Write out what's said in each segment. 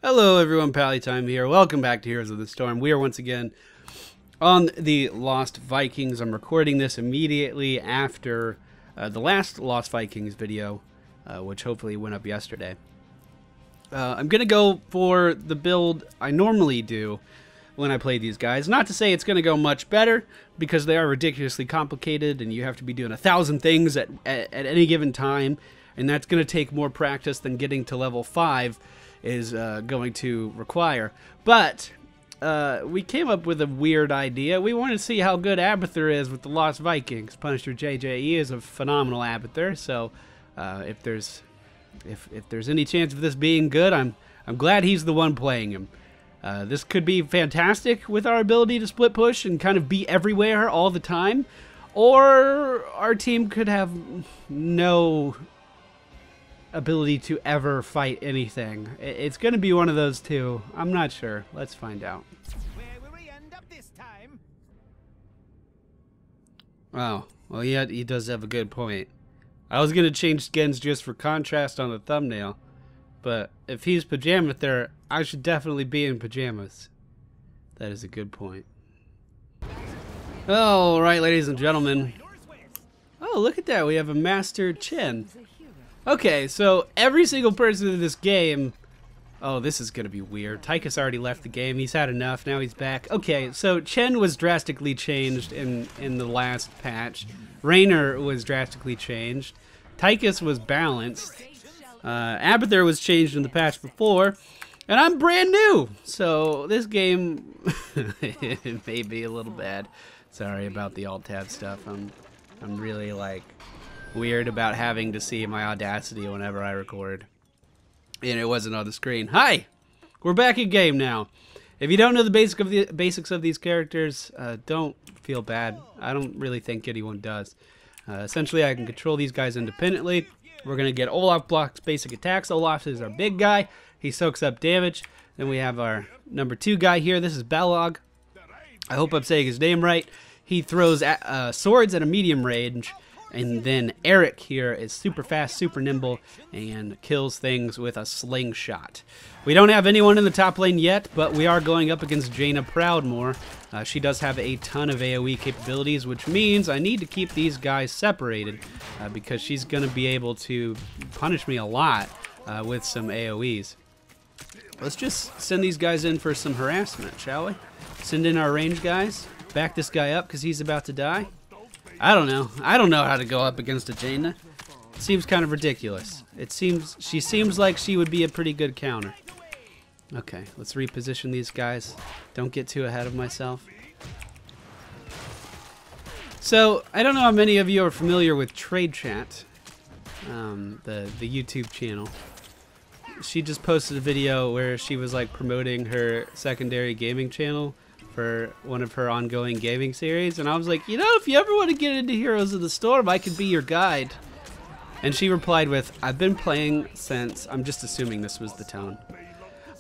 Hello everyone, Pally Time here. Welcome back to Heroes of the Storm. We are once again on the Lost Vikings. I'm recording this immediately after the last Lost Vikings video, which hopefully went up yesterday. I'm going to go for the build I normally do when I play these guys. Not to say it's going to go much better, because they are ridiculously complicated and you have to be doing 1,000 things at any given time, and that's going to take more practice than getting to level 5 is going to require. But we came up with a weird idea. We want to see how good Abathur is with the Lost Vikings. Punisher JJE is a phenomenal Abathur, so if there's any chance of this being good, I'm glad he's the one playing him. This could be fantastic with our ability to split push and kind of be everywhere all the time, or our team could have no ability to ever fight anything. It's going to be one of those two. I'm not sure. Let's find out. Where will we end up this time? Oh, well, yeah, he does have a good point. I was going to change skins just for contrast on the thumbnail, but if he's Pajama, I should definitely be in pajamas. That is a good point. All right, ladies and gentlemen. Oh, look at that. We have a Master Chen. Okay, so every single person in this game... Oh, this is going to be weird. Tychus already left the game. He's had enough. Now he's back. Okay, so Chen was drastically changed in the last patch. Raynor was drastically changed. Tychus was balanced. Abathur was changed in the patch before. And I'm brand new! So this game it may be a little bad. Sorry about the alt-tab stuff. I'm really, like, weird about having to see my Audacity whenever I record. And it wasn't on the screen. Hi! We're back in game now. If you don't know the basics of these characters, don't feel bad. I don't really think anyone does. Essentially, I can control these guys independently. We're going to get Olaf blocks basic attacks. Olaf is our big guy. He soaks up damage. Then we have our number 2 guy here. This is Balog. I hope I'm saying his name right. He throws swords at a medium range. And then Eric here is super fast, super nimble, and kills things with a slingshot. We don't have anyone in the top lane yet, but we are going up against Jaina Proudmoore. She does have a ton of AoE capabilities, which means I need to keep these guys separated because she's going to be able to punish me a lot with some AoEs. Let's just send these guys in for some harassment, shall we? Send in our range guys. Back this guy up because he's about to die. I don't know. I don't know how to go up against a Jaina. It seems kind of ridiculous. She seems like she would be a pretty good counter. Okay, let's reposition these guys. Don't get too ahead of myself. So, I don't know how many of you are familiar with Trade Chat, the YouTube channel. She just posted a video where she was like promoting her secondary gaming channel for one of her ongoing gaming series, and I was like, you know, if you ever want to get into Heroes of the Storm, I could be your guide. And she replied with, I've been playing since, I'm just assuming this was the tone,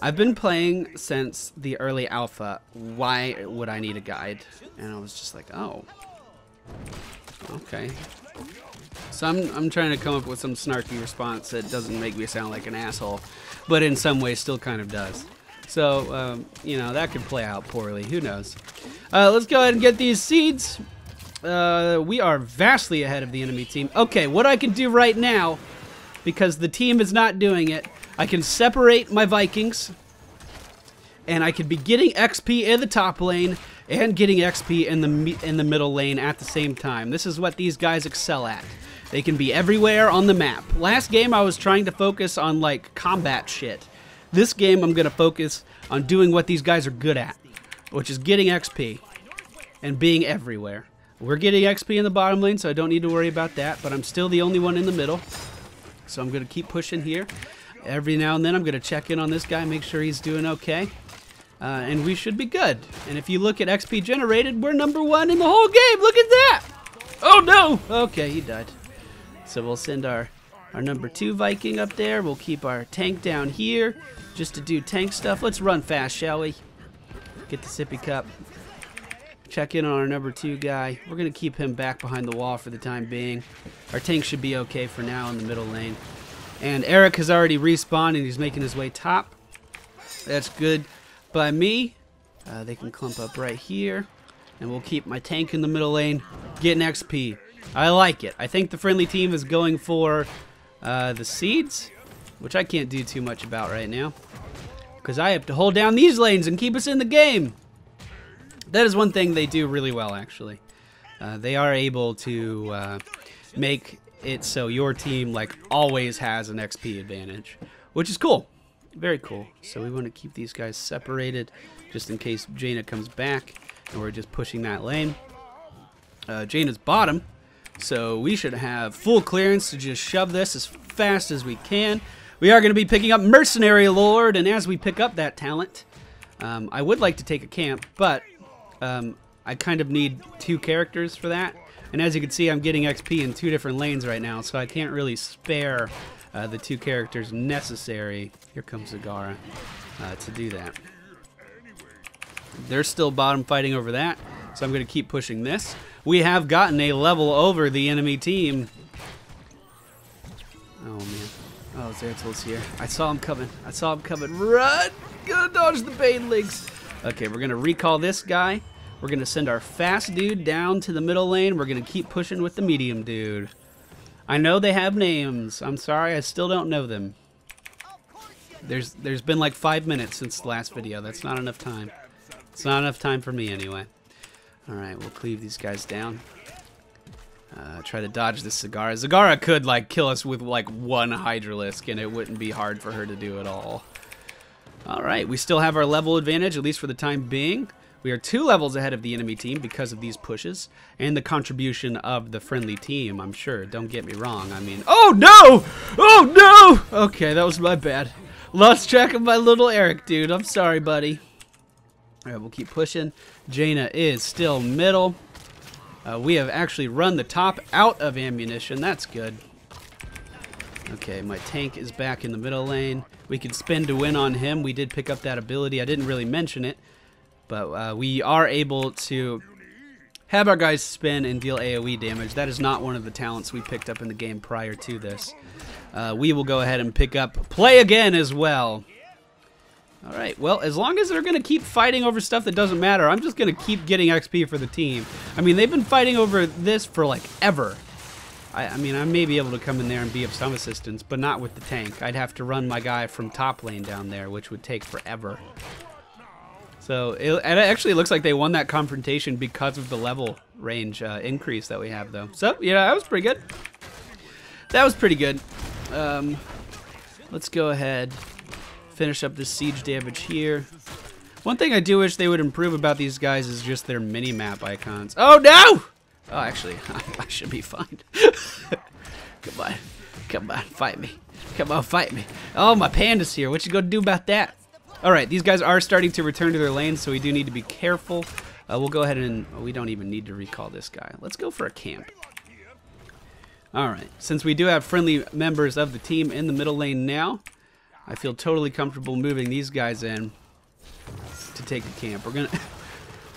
I've been playing since the early alpha, why would I need a guide? And I was just like, oh, okay. So I'm trying to come up with some snarky response that doesn't make me sound like an asshole, but in some ways still kind of does. So, you know, that could play out poorly. Who knows? Let's go ahead and get these seeds. We are vastly ahead of the enemy team. Okay, what I can do right now, because the team is not doing it, I can separate my Vikings, and I could be getting XP in the top lane and getting XP in the middle lane at the same time. This is what these guys excel at. They can be everywhere on the map. Last game, I was trying to focus on, like, combat shit. This game, I'm going to focus on doing what these guys are good at, which is getting XP and being everywhere. We're getting XP in the bottom lane, so I don't need to worry about that, but I'm still the only one in the middle. So I'm going to keep pushing here. Every now and then, I'm going to check in on this guy, make sure he's doing okay. And we should be good. And if you look at XP generated, we're number 1 in the whole game. Look at that! Oh, no! Okay, he died. So we'll send our number 2 Viking up there. We'll keep our tank down here just to do tank stuff. Let's run fast, shall we? Get the sippy cup. Check in on our number 2 guy. We're going to keep him back behind the wall for the time being. Our tank should be okay for now in the middle lane. And Eric has already respawned and he's making his way top. That's good by me. They can clump up right here. And we'll keep my tank in the middle lane getting XP. I like it. I think the friendly team is going for the seeds, which I can't do too much about right now, because I have to hold down these lanes and keep us in the game. That is one thing they do really well, actually. They are able to make it so your team like always has an XP advantage, which is cool. Very cool. So we want to keep these guys separated just in case Jaina comes back, and we're just pushing that lane. Jaina's bottom, so we should have full clearance to just shove this as fast as we can. We are going to be picking up Mercenary Lord, and as we pick up that talent, I would like to take a camp, but I kind of need 2 characters for that. And as you can see, I'm getting XP in 2 different lanes right now, so I can't really spare the 2 characters necessary. Here comes Zagara to do that. They're still bottom fighting over that, so I'm going to keep pushing this. We have gotten a level over the enemy team. Oh, man. Oh, Zeratil's here. I saw him coming. I saw him coming. Run! Gonna dodge the banelings. Okay, we're going to recall this guy. We're going to send our fast dude down to the middle lane. We're going to keep pushing with the medium dude. I know they have names. I'm sorry, I still don't know them. There's been like 5 minutes since the last video. That's not enough time. It's not enough time for me anyway. Alright, we'll cleave these guys down. Try to dodge this Zagara. Zagara could like kill us with like 1 Hydralisk, and it wouldn't be hard for her to do at all. Alright, we still have our level advantage, at least for the time being. We are 2 levels ahead of the enemy team because of these pushes and the contribution of the friendly team, I'm sure. Don't get me wrong. I mean, oh no! Oh no! Okay, that was my bad. Lost track of my little Eric, dude. I'm sorry, buddy. Alright, we'll keep pushing. Jaina is still middle. We have actually run the top out of ammunition. That's good. Okay, my tank is back in the middle lane. We can spin to win on him. We did pick up that ability. I didn't really mention it, but we are able to have our guys spin and deal AoE damage. That is not one of the talents we picked up in the game prior to this. We will go ahead and pick up Play Again as well. Alright, well, as long as they're going to keep fighting over stuff that doesn't matter, I'm just going to keep getting XP for the team. I mean, they've been fighting over this for, like, ever. I mean, I may be able to come in there and be of some assistance, but not with the tank. I'd have to run my guy from top lane down there, which would take forever. So, it actually looks like they won that confrontation because of the level range increase that we have, though. So, yeah, that was pretty good. That was pretty good. Let's go ahead. Finish up this siege damage here. One thing I do wish they would improve about these guys is just their mini-map icons. Oh, no! Oh, actually, I should be fine. Come on. Come on, fight me. Come on, fight me. Oh, my panda's here. What you gonna do about that? Alright, these guys are starting to return to their lanes, so we do need to be careful. We'll go ahead and... we don't even need to recall this guy. Let's go for a camp. Alright, since we do have friendly members of the team in the middle lane now, I feel totally comfortable moving these guys in to take the camp. We're gonna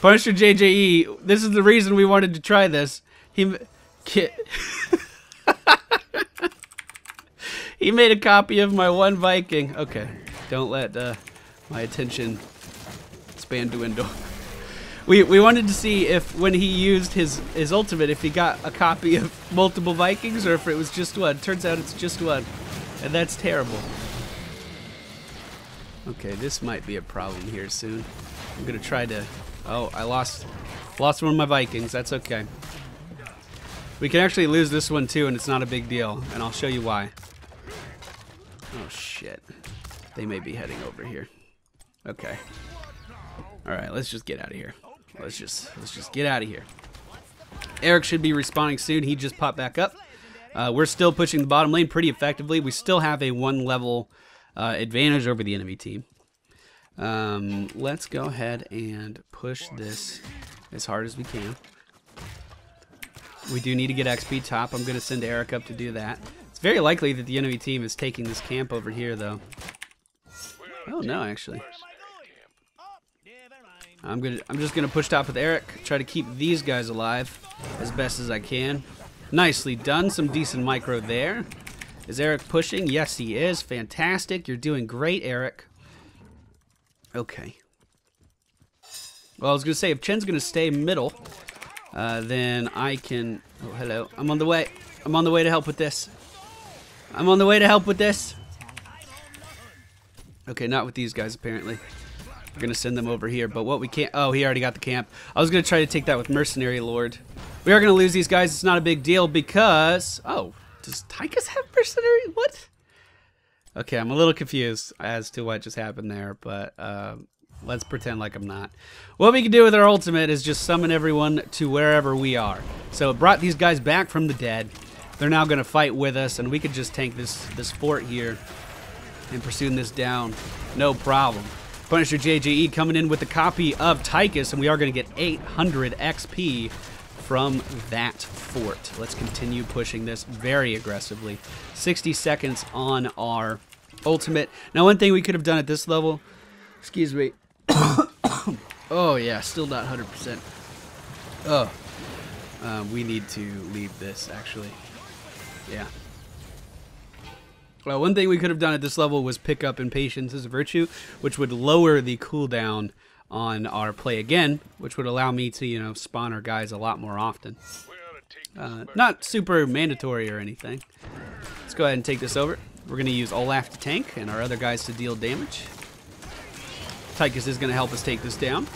Punisher JJE. This is the reason we wanted to try this. He made a copy of my 1 Viking. Okay, don't let my attention span dwindle. We wanted to see if when he used his ultimate, if he got a copy of multiple Vikings or if it was just 1. Turns out it's just 1, and that's terrible. Okay, this might be a problem here soon. I'm gonna try to... oh, I lost one of my Vikings. That's okay. We can actually lose this one too, and it's not a big deal. And I'll show you why. Oh shit! They may be heading over here. Okay. All right, let's just get out of here. Let's just get out of here. Eric should be respawning soon. He just popped back up. We're still pushing the bottom lane pretty effectively. We still have a 1 level advantage over the enemy team. Let's go ahead and push this as hard as we can. We do need to get XP top. I'm going to send Eric up to do that. It's very likely that the enemy team is taking this camp over here, though. Oh no, actually. I'm just gonna push top with Eric. Try to keep these guys alive as best as I can. Nicely done. Some decent micro there. Is Eric pushing? Yes, he is. Fantastic. You're doing great, Eric. Okay. Well, I was going to say, if Chen's going to stay middle, then I can... Oh, hello. I'm on the way. I'm on the way to help with this. I'm on the way to help with this. Okay, not with these guys, apparently. We're going to send them over here, but what we can't... Oh, he already got the camp. I was going to try to take that with Mercenary Lord. We are going to lose these guys. It's not a big deal because... Oh, does Tychus have Mercenary? What? Okay, I'm a little confused as to what just happened there, but... let's pretend like I'm not. What we can do with our ultimate is just summon everyone to wherever we are. So it brought these guys back from the dead. They're now going to fight with us, and we could just tank this fort here and pursue this down. No problem. Punisher JJE coming in with a copy of Tychus, and we are going to get 800 XP from that fort. Let's continue pushing this very aggressively. 60 seconds on our ultimate. Now, one thing we could have done at this level... Excuse me. Oh, yeah, still not 100%. Oh. We need to leave this, actually. Yeah. Well, one thing we could have done at this level was pick up Impatience as a virtue, which would lower the cooldown on our play again, which would allow me to, you know, spawn our guys a lot more often. Not super mandatory or anything. Let's go ahead and take this over. We're going to use Olaf to tank and our other guys to deal damage. Tychus is going to help us take this down.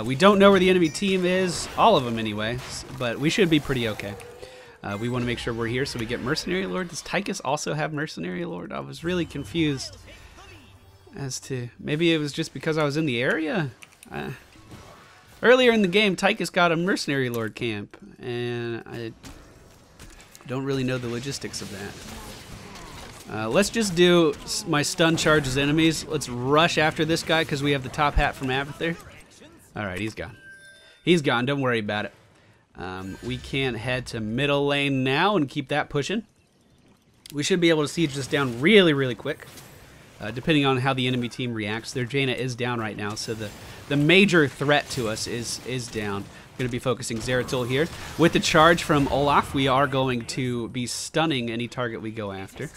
We don't know where the enemy team is, all of them anyway, but we should be pretty okay. We want to make sure we're here so we get Mercenary Lord. Does Tychus also have Mercenary Lord? I was really confused as to... Maybe it was just because I was in the area? Earlier in the game, Tychus got a Mercenary Lord camp, and I don't really know the logistics of that. Let's just do my stun charges enemies. Let's rush after this guy because we have the top hat from Abathur. Alright, he's gone. He's gone, don't worry about it. We can head to middle lane now and keep that pushing. We should be able to siege this down really, really quick. Depending on how the enemy team reacts. Their Jaina is down right now, so the major threat to us is down. Going to be focusing Zeratul here. With the charge from Olaf, we are going to be stunning any target we go after.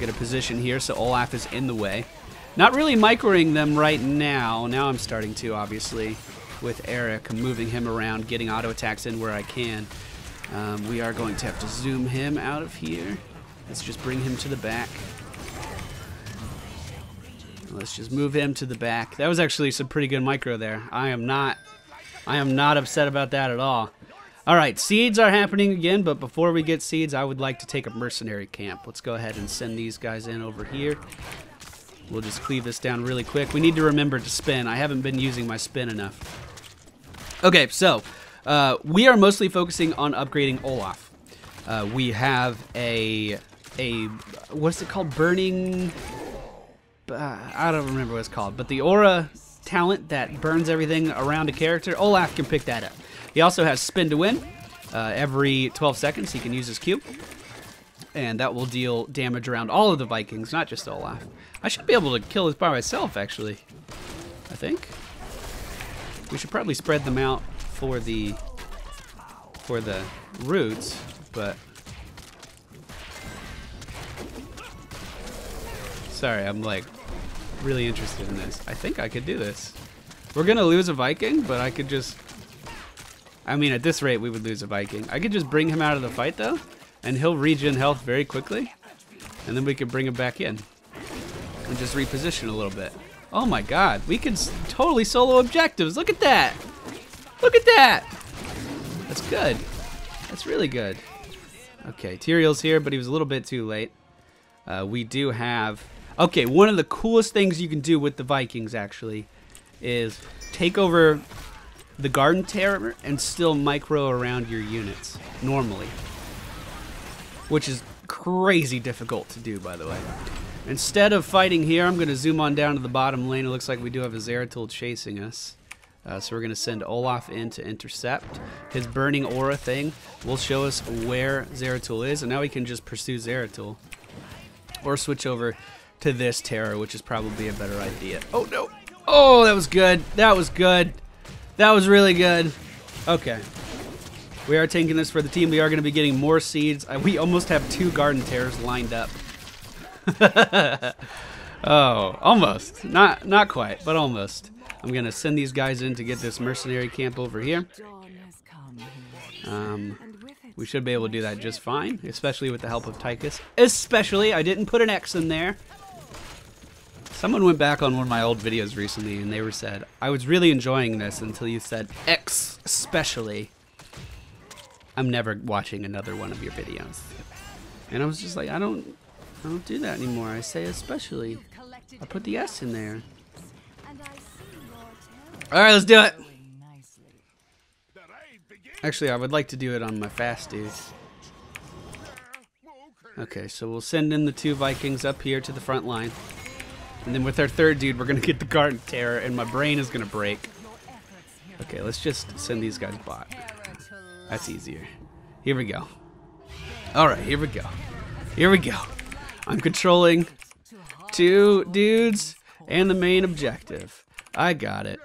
Get a position here, so Olaf is in the way. Not really microing them right now. Now I'm starting to, obviously, with Eric. I'm moving him around, getting auto attacks in where I can. We are going to have to zoom him out of here. Let's just bring him to the back. Let's just move him to the back. That was actually some pretty good micro there. I am not upset about that at all. Alright, seeds are happening again, but before we get seeds, I would like to take a mercenary camp. Let's go ahead and send these guys in over here. We'll just cleave this down really quick. We need to remember to spin. I haven't been using my spin enough. Okay, so we are mostly focusing on upgrading Olaf. We have a what's it called? Burning... I don't remember what it's called, but the aura talent that burns everything around a character, Olaf can pick that up. He also has spin to win. Every 12 seconds he can use his Q, and that will deal damage around all of the Vikings, not just Olaf. I should be able to kill this by myself, actually. I think we should probably spread them out for the roots, but sorry, I'm like really interested in this. I think I could do this. We're gonna lose a Viking, but I could just... I mean, at this rate, we would lose a Viking. I could just bring him out of the fight, though, and he'll regen health very quickly, and then we could bring him back in and just reposition a little bit. Oh my god, we could totally solo objectives. Look at that. Look at that. That's good. That's really good. Okay, Tyrael's here, but he was a little bit too late. We do have... Okay, one of the coolest things you can do with the Vikings, actually, is take over the Garden Terror and still micro around your units, normally. Which is crazy difficult to do, by the way. Instead of fighting here, I'm going to zoom on down to the bottom lane. It looks like we do have a Zeratul chasing us. So we're going to send Olaf in to intercept. His burning aura thing will show us where Zeratul is, and now we can just pursue Zeratul. Or switch over to this terror, which is probably a better idea. Oh, no. Oh, that was good. That was good. That was really good. Okay. We are taking this for the team. We are going to be getting more seeds. We almost have 2 garden terrors lined up. Oh, almost. Not quite, but almost. I'm gonna send these guys in to get this mercenary camp over here. We should be able to do that just fine, especially with the help of Tychus. Especially, I didn't put an X in there. Someone went back on one of my old videos recently and they said, I was really enjoying this until you said X especially. I'm never watching another one of your videos. And I was just like, I don't do that anymore. I say especially. I put the S in there. Alright, let's do it. Actually, I would like to do it on my fast dudes. Okay, so we'll send in the 2 Vikings up here to the front line. And then with our 3rd dude, we're going to get the Garden Terror, and my brain is going to break. Okay, let's just send these guys bot. That's easier. Here we go. Alright, here we go. Here we go. I'm controlling 2 dudes and the main objective. I got it.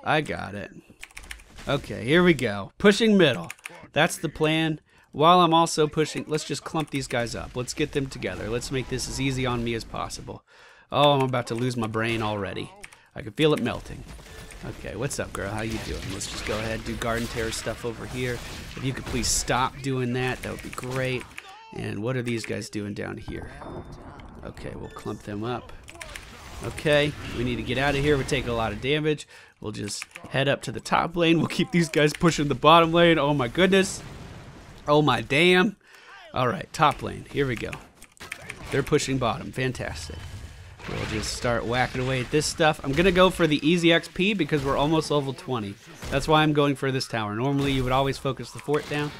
I got it. Okay, here we go. Pushing middle. That's the plan. While I'm also pushing, let's just clump these guys up. Let's get them together. Let's make this as easy on me as possible. Oh, I'm about to lose my brain already. I can feel it melting. Okay, what's up, girl? How you doing? Let's just go ahead and do Garden Terror stuff over here. If you could please stop doing that, that would be great. And what are these guys doing down here? Okay, we'll clump them up. Okay, we need to get out of here. We're taking a lot of damage. We'll just head up to the top lane. We'll keep these guys pushing the bottom lane. Oh my goodness. Oh my damn. Alright, top lane. Here we go. They're pushing bottom. Fantastic. We'll just start whacking away at this stuff. I'm going to go for the easy XP because we're almost level 20. That's why I'm going for this tower. Normally you would always focus the fort down.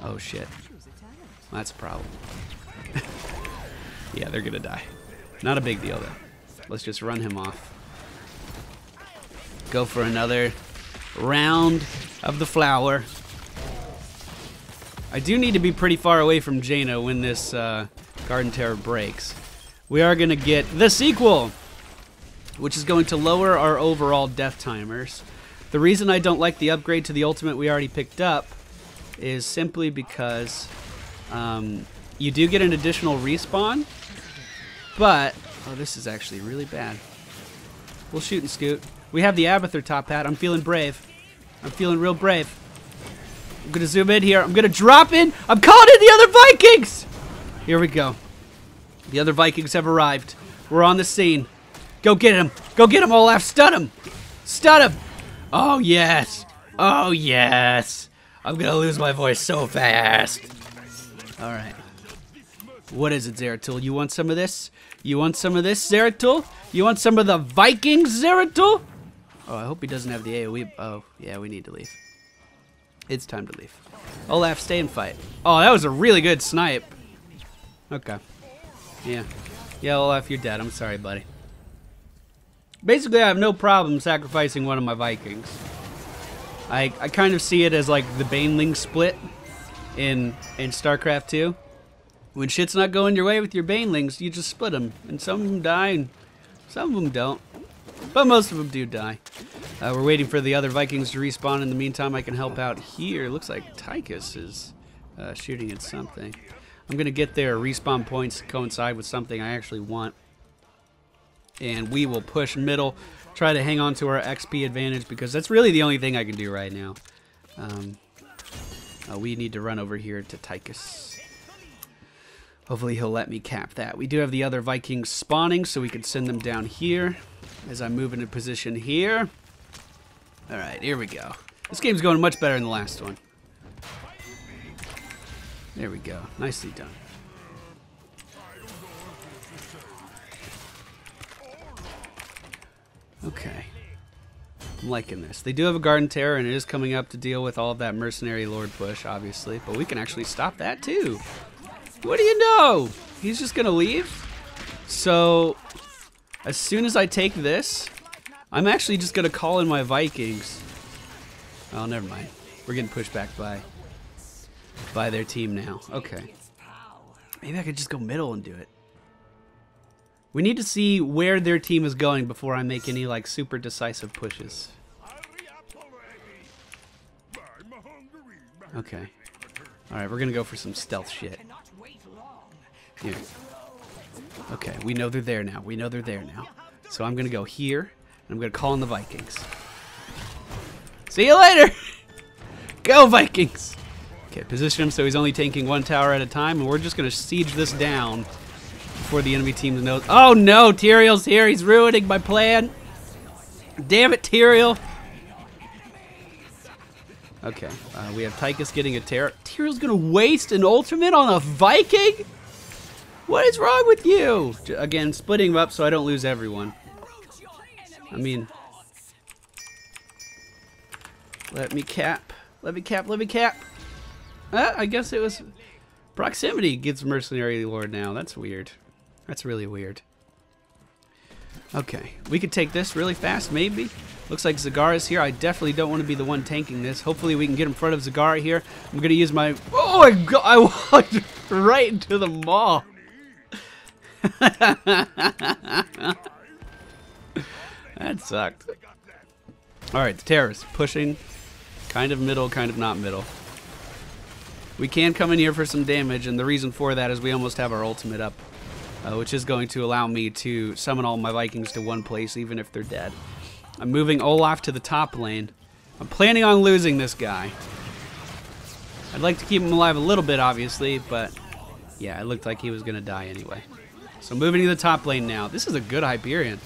Oh shit. That's a problem. Yeah, they're going to die. Not a big deal though. Let's just run him off. Go for another round of the flower. I do need to be pretty far away from Jaina when this Garden Terror breaks. We are going to get the sequel, which is going to lower our overall death timers. The reason I don't like the upgrade to the ultimate we already picked up is simply because you do get an additional respawn, but... Oh, this is actually really bad. We'll shoot and scoot. We have the Abathur top hat. I'm feeling brave. I'm feeling real brave. I'm going to zoom in here. I'm going to drop in. I'm calling in the other Vikings! Here we go. The other Vikings have arrived. We're on the scene. Go get him. Go get him, Olaf. Stun him. Stun him. Oh, yes. Oh, yes. I'm going to lose my voice so fast. All right. What is it, Zeratul? You want some of this? You want some of this, Zeratul? You want some of the Vikings, Zeratul? Oh, I hope he doesn't have the AoE. Oh, yeah, we need to leave. It's time to leave. Olaf, stay and fight. Oh, that was a really good snipe. Okay. Yeah. Yeah, Olaf, you're dead. I'm sorry, buddy. Basically, I have no problem sacrificing one of my Vikings. I kind of see it as like the Baneling split in StarCraft 2. When shit's not going your way with your Banelings, you just split them. And some of them die, and some of them don't. But most of them do die. We're waiting for the other Vikings to respawn. In the meantime, I can help out here. Looks like Tychus is shooting at something. I'm going to get their respawn points to coincide with something I actually want. And we will push middle, try to hang on to our XP advantage, because that's really the only thing I can do right now. We need to run over here to Tychus. Hopefully he'll let me cap that. We do have the other Vikings spawning, so we can send them down here as I move into position here. Alright, here we go. This game's going much better than the last one. There we go. Nicely done. Okay. I'm liking this. They do have a Garden Terror, and it is coming up to deal with all of that Mercenary Lord push, obviously. But we can actually stop that, too. What do you know? He's just going to leave. So, as soon as I take this, I'm actually just going to call in my Vikings. Oh, never mind. We're getting pushed back by their team now. Okay. Maybe I could just go middle and do it. We need to see where their team is going before I make any, like, super decisive pushes. Okay. Alright, we're gonna go for some stealth shit. Here. Okay, we know they're there now. We know they're there now. So I'm going to go here, and I'm going to call in the Vikings. See you later! Go, Vikings! Okay, position him so he's only tanking one tower at a time, and we're just going to siege this down before the enemy team knows. Oh no, Tyrael's here. He's ruining my plan. Damn it, Tyrael. Okay, we have Tychus getting a terror. Tyrael's going to waste an ultimate on a Viking? What is wrong with you? Again, splitting them up so I don't lose everyone. I mean, let me cap. Let me cap. Let me cap. I guess it was proximity gets mercenary lord now. That's weird. That's really weird. Okay, we could take this really fast, maybe. Looks like Zagara's here. I definitely don't want to be the one tanking this. Hopefully we can get in front of Zagara here. I'm going to use my... Oh my god, I walked right into the maw. That sucked. Alright, the terrorists pushing. Kind of middle, kind of not middle. We can come in here for some damage, and the reason for that is we almost have our ultimate up, which is going to allow me to summon all my Vikings to one place, even if they're dead. I'm moving Olaf to the top lane. I'm planning on losing this guy. I'd like to keep him alive a little bit, obviously, but yeah, it looked like he was going to die anyway. So moving to the top lane now. This is a good Hyperion.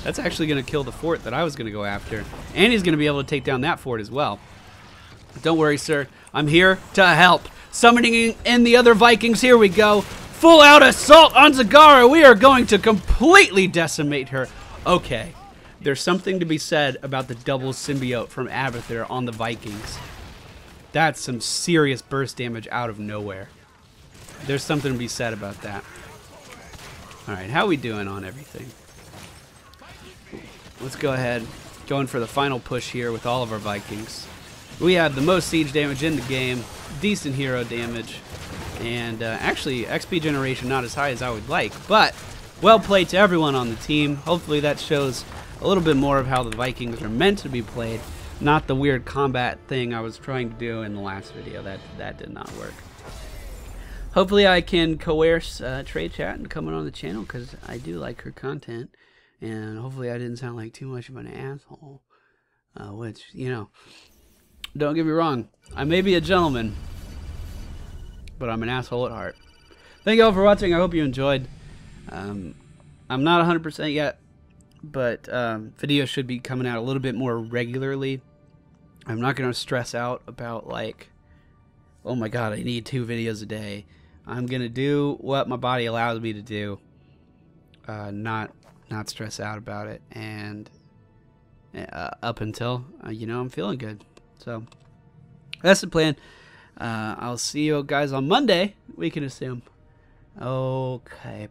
That's actually going to kill the fort that I was going to go after. And he's going to be able to take down that fort as well. Don't worry, sir. I'm here to help. Summoning in the other Vikings. Here we go. Full out assault on Zagara. We are going to completely decimate her. Okay. There's something to be said about the double symbiote from Abathur on the Vikings. That's some serious burst damage out of nowhere. There's something to be said about that. Alright, how we doing on everything? Let's go ahead. Going for the final push here with all of our Vikings. We have the most siege damage in the game. Decent hero damage. And actually, XP generation not as high as I would like. But, well played to everyone on the team. Hopefully that shows a little bit more of how the Vikings are meant to be played. Not the weird combat thing I was trying to do in the last video. That did not work. Hopefully I can coerce Trade Chat and coming on the channel, because I do like her content. And hopefully I didn't sound like too much of an asshole. Which, you know, don't get me wrong. I may be a gentleman, but I'm an asshole at heart. Thank you all for watching. I hope you enjoyed. I'm not 100% yet, but videos should be coming out a little bit more regularly. I'm not going to stress out about, like, oh my god, I need 2 videos a day. I'm going to do what my body allows me to do. Not stress out about it. And up until, you know, I'm feeling good. So, that's the plan. I'll see you guys on Monday, we can assume. Okay,